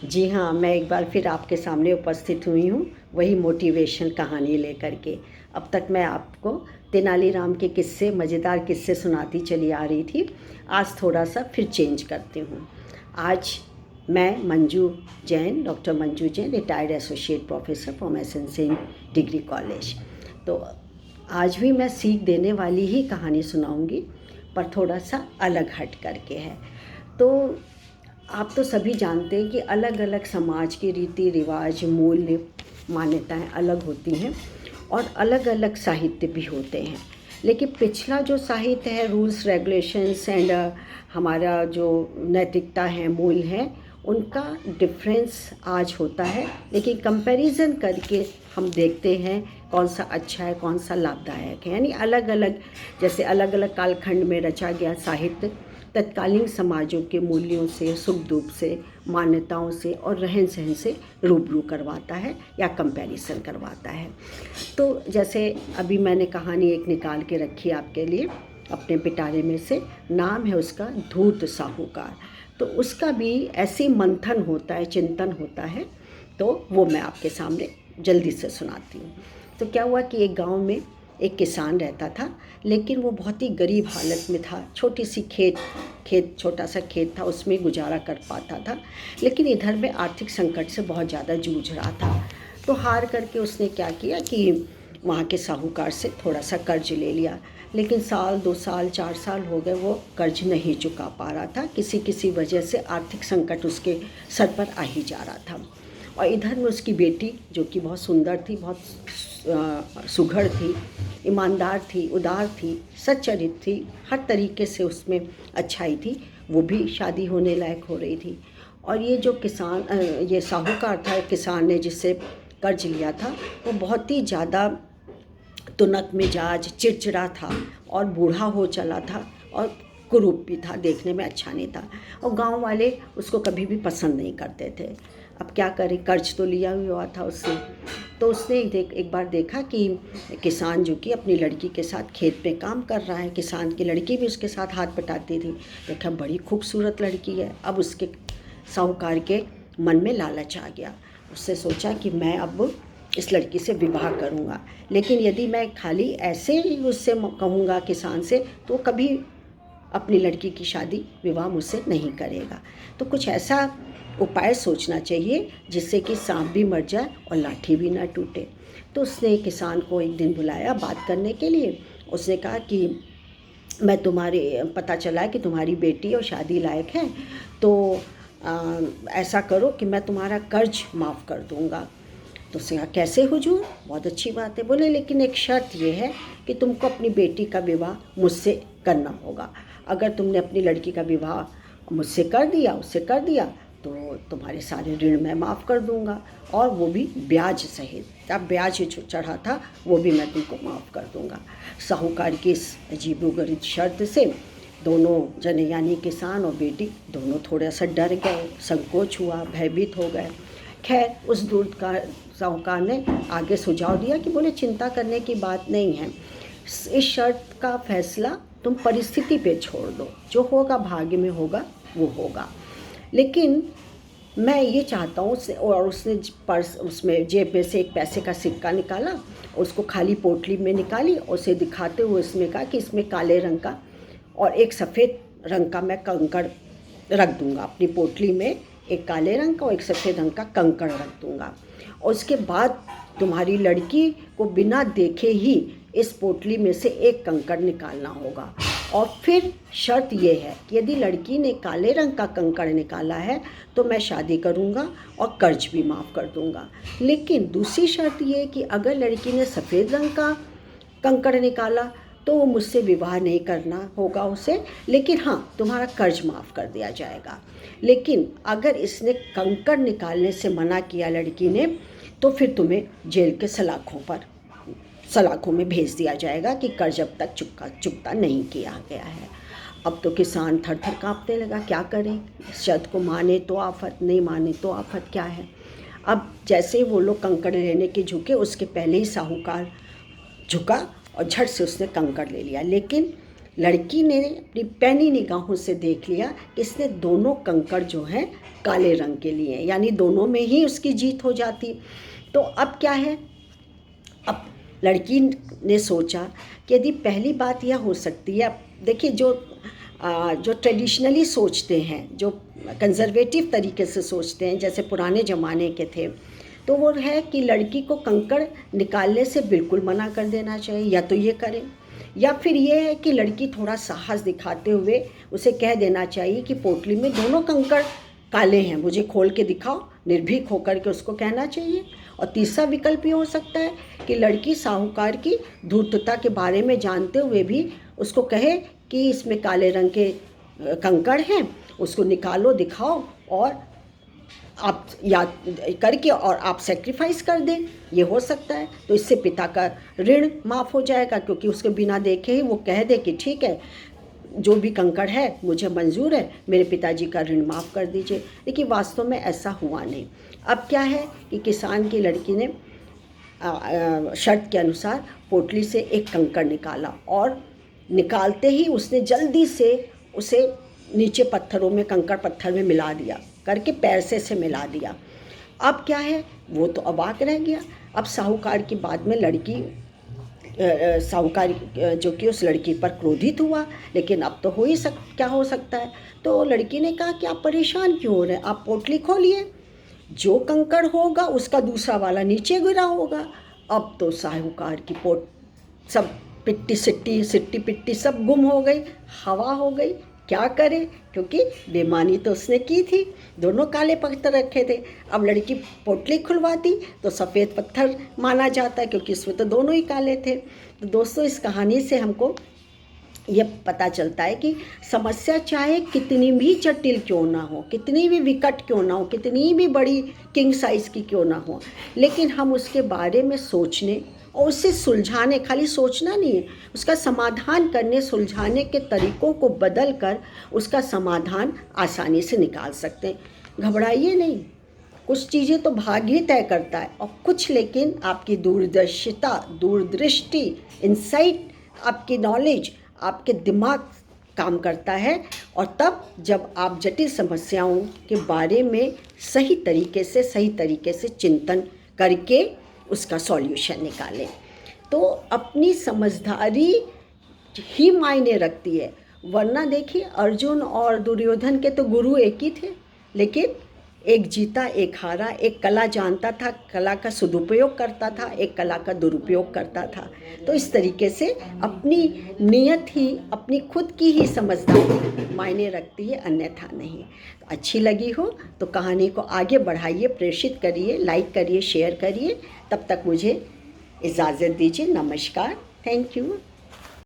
जी हाँ, मैं एक बार फिर आपके सामने उपस्थित हुई हूँ, वही मोटिवेशन कहानी लेकर के। अब तक मैं आपको तेनालीराम के किस्से, मज़ेदार किस्से सुनाती चली आ रही थी। आज थोड़ा-सा फिर चेंज करती हूँ। आज मैं Manju Jain, doctor Manju Jain, retired associate professor from SN degree college. तो आज भी मैं सीख देने वाली ही कहानी सुनाऊँगी, पर थोड़ा-सा अलग हट करके है। तो आप तो सभी जानते हैं कि अलग अलग समाज के रीति रिवाज, मूल्य, मान्यताएं अलग होती हैं और अलग अलग साहित्य भी होते हैं। लेकिन पिछला जो साहित्य है, रूल्स रेगुलेशंस एंड हमारा जो नैतिकता है, मूल्य है, उनका डिफरेंस आज होता है। लेकिन कंपैरिजन करके हम देखते हैं कौन सा अच्छा है, कौन सा लाभदायक है। यानी अलग अलग, जैसे अलग अलग कालखंड में रचा गया साहित्य तत्कालीन समाजों के मूल्यों से, सुख दुख से, मान्यताओं से और रहन सहन से रूबरू करवाता है या कंपैरिजन करवाता है। तो जैसे अभी मैंने कहानी एक निकाल के रखी आपके लिए अपने पिटारे में से, नाम है उसका धूर्त साहूकार। तो उसका भी ऐसे मंथन होता है, चिंतन होता है, तो वो मैं आपके सामने जल्दी से सुनाती हूँ। तो क्या हुआ कि एक गांव में एक किसान रहता था, लेकिन वो बहुत ही गरीब हालत में था। छोटी सी छोटा सा खेत था, उसमें गुजारा कर पाता था। लेकिन इधर में आर्थिक संकट से बहुत ज़्यादा जूझ रहा था। तो हार करके उसने क्या किया कि वहाँ के साहूकार से थोड़ा सा कर्ज ले लिया। लेकिन साल 2 साल 4 साल हो गए, वो कर्ज नहीं चुका पा रहा था। किसी किसी वजह से आर्थिक संकट उसके सर पर आ ही जा रहा था। और इधर में उसकी बेटी, जो कि बहुत सुंदर थी, बहुत सुघड़ थी, ईमानदार थी, उदार थी, सच्चरित्र थी, हर तरीके से उसमें अच्छाई थी, वो भी शादी होने लायक हो रही थी। और ये जो ये साहूकार था, किसान ने जिससे कर्ज लिया था, वो बहुत ही ज़्यादा तुनक मिजाज, चिड़चिड़ा था और बूढ़ा हो चला था और कुरूप भी था, देखने में अच्छा नहीं था। और गांव वाले उसको कभी भी पसंद नहीं करते थे। अब क्या करें, कर्ज तो लिया हुआ था उससे। तो उसने एक बार देखा कि किसान जो कि अपनी लड़की के साथ खेत में काम कर रहा है, किसान की लड़की भी उसके साथ हाथ बटाती थी। देखा बड़ी खूबसूरत लड़की है। अब उसके साहूकार के मन में लालच आ गया। उससे सोचा कि मैं अब इस लड़की से विवाह करूंगा, लेकिन यदि मैं खाली ऐसे ही उससे कहूँगा किसान से, तो कभी अपनी लड़की की शादी विवाह मुझसे नहीं करेगा। तो कुछ ऐसा उपाय सोचना चाहिए जिससे कि सांप भी मर जाए और लाठी भी ना टूटे। तो उसने किसान को एक दिन बुलाया बात करने के लिए। उसने कहा कि मैं तुम्हारे पता चला है कि तुम्हारी बेटी और शादी लायक है, तो ऐसा करो कि मैं तुम्हारा कर्ज माफ़ कर दूंगा। तो उसने कहा कैसे हुजूर, बहुत अच्छी बात है। बोले लेकिन एक शर्त ये है कि तुमको अपनी बेटी का विवाह मुझसे करना होगा। अगर तुमने अपनी लड़की का विवाह मुझसे कर दिया, उससे कर दिया, तो तुम्हारे सारे ऋण मैं माफ़ कर दूंगा, और वो भी ब्याज सहित। क्या ब्याज चढ़ा था वो भी मैं तुमको माफ़ कर दूंगा। साहूकार की इस अजीबोगरीब शर्त से दोनों जने, यानी किसान और बेटी, दोनों थोड़ा सा डर गए, संकोच हुआ, भयभीत हो गए। खैर उस दूत का साहूकार ने आगे सुझाव दिया कि बोले चिंता करने की बात नहीं है, इस शर्त का फैसला तुम परिस्थिति पे छोड़ दो, जो होगा भाग्य में होगा वो होगा। लेकिन मैं ये चाहता हूँ और उसने पर्स, उसमें जेब में से एक पैसे का सिक्का निकाला, उसको खाली पोटली में निकाली और उसे दिखाते हुए उसमें कहा कि इसमें काले रंग का और एक सफ़ेद रंग का मैं कंकड़ रख दूंगा। अपनी पोटली में एक काले रंग का और एक सफ़ेद रंग का कंकड़ रख दूंगा, और उसके बाद तुम्हारी लड़की को बिना देखे ही इस पोटली में से एक कंकड़ निकालना होगा। और फिर शर्त ये है कि यदि लड़की ने काले रंग का कंकड़ निकाला है तो मैं शादी करूँगा और कर्ज भी माफ़ कर दूँगा। लेकिन दूसरी शर्त ये है कि अगर लड़की ने सफ़ेद रंग का कंकड़ निकाला तो वो मुझसे विवाह नहीं करना होगा उसे, लेकिन हाँ तुम्हारा कर्ज माफ़ कर दिया जाएगा। लेकिन अगर इसने कंकड़ निकालने से मना किया लड़की ने, तो फिर तुम्हें जेल के सलाखों में भेज दिया जाएगा कि कर्ज अब तक चुकता नहीं किया गया है। अब तो किसान थर थर काँपने लगा, क्या करें, शर्त को माने तो आफत, नहीं माने तो आफत, क्या है। अब जैसे ही वो लोग कंकड़ लेने के झुके, उसके पहले ही साहूकार झुका और झट से उसने कंकड़ ले लिया। लेकिन लड़की ने अपनी पैनी निगाहों से देख लिया कि इसने दोनों कंकड़ जो हैं काले रंग के लिए, यानी दोनों में ही उसकी जीत हो जाती। तो अब क्या है, अब लड़की ने सोचा कि यदि पहली बात यह हो सकती है, देखिए जो ट्रेडिशनली सोचते हैं, जो कंजर्वेटिव तरीके से सोचते हैं, जैसे पुराने ज़माने के थे, तो वो है कि लड़की को कंकड़ निकालने से बिल्कुल मना कर देना चाहिए, या तो ये करें, या फिर ये है कि लड़की थोड़ा साहस दिखाते हुए उसे कह देना चाहिए कि पोटली में दोनों कंकड़ काले हैं, मुझे खोल के दिखाओ, निर्भीक होकर के उसको कहना चाहिए। और तीसरा विकल्प ये हो सकता है कि लड़की साहूकार की धूर्तता के बारे में जानते हुए भी उसको कहे कि इसमें काले रंग के कंकड़ हैं, उसको निकालो, दिखाओ, और आप याद करके और आप सेक्रीफाइस कर दें, ये हो सकता है। तो इससे पिता का ऋण माफ़ हो जाएगा, क्योंकि उसके बिना देखे ही वो कह दे कि ठीक है, जो भी कंकड़ है मुझे मंजूर है, मेरे पिताजी का ऋण माफ़ कर दीजिए। लेकिन वास्तव में ऐसा हुआ नहीं। अब क्या है कि किसान की लड़की ने शर्त के अनुसार पोटली से एक कंकड़ निकाला, और निकालते ही उसने जल्दी से उसे नीचे पत्थरों में, कंकड़ पत्थर में मिला दिया, करके पैर से मिला दिया। अब क्या है, वो तो अवाक रह गया। अब साहूकार की बात में लड़की साहूकार जो कि उस लड़की पर क्रोधित हुआ, लेकिन अब तो क्या हो सकता है। तो लड़की ने कहा कि आप परेशान क्यों हो रहे हैं, आप पोटली खोलिए, जो कंकड़ होगा उसका दूसरा वाला नीचे गिरा होगा। अब तो साहूकार की सब सिट्टी पिट्टी सब गुम हो गई, हवा हो गई। क्या करे, क्योंकि बेईमानी तो उसने की थी, दोनों काले पत्थर रखे थे। अब लड़की पोटली खुलवाती तो सफ़ेद पत्थर माना जाता है, क्योंकि इसमें तो दोनों ही काले थे। तो दोस्तों, इस कहानी से हमको ये पता चलता है कि समस्या चाहे कितनी भी जटिल क्यों ना हो, कितनी भी विकट क्यों ना हो, कितनी भी बड़ी किंग साइज़ की क्यों ना हो, लेकिन हम उसके बारे में सोचने और उसे सुलझाने, खाली सोचना नहीं है, उसका समाधान करने, सुलझाने के तरीक़ों को बदल कर उसका समाधान आसानी से निकाल सकते हैं। घबराइए नहीं, कुछ चीज़ें तो भाग्य ही तय करता है, और कुछ लेकिन आपकी दूरदृष्टि, इंसाइट, आपकी नॉलेज, आपके दिमाग काम करता है। और तब जब आप जटिल समस्याओं के बारे में सही तरीके से चिंतन करके उसका सॉल्यूशन निकालें, तो अपनी समझदारी ही मायने रखती है। वरना देखिए, अर्जुन और दुर्योधन के तो गुरु एक ही थे, लेकिन एक जीता एक हारा। एक कला जानता था, कला का सदुपयोग करता था, एक कला का दुरुपयोग करता था। तो इस तरीके से अपनी नियत ही, अपनी खुद की ही समझदारी मायने रखती है, अन्यथा नहीं। तो अच्छी लगी हो तो कहानी को आगे बढ़ाइए, प्रेषित करिए, लाइक करिए, शेयर करिए। तब तक मुझे इजाज़त दीजिए। नमस्कार, थैंक यू।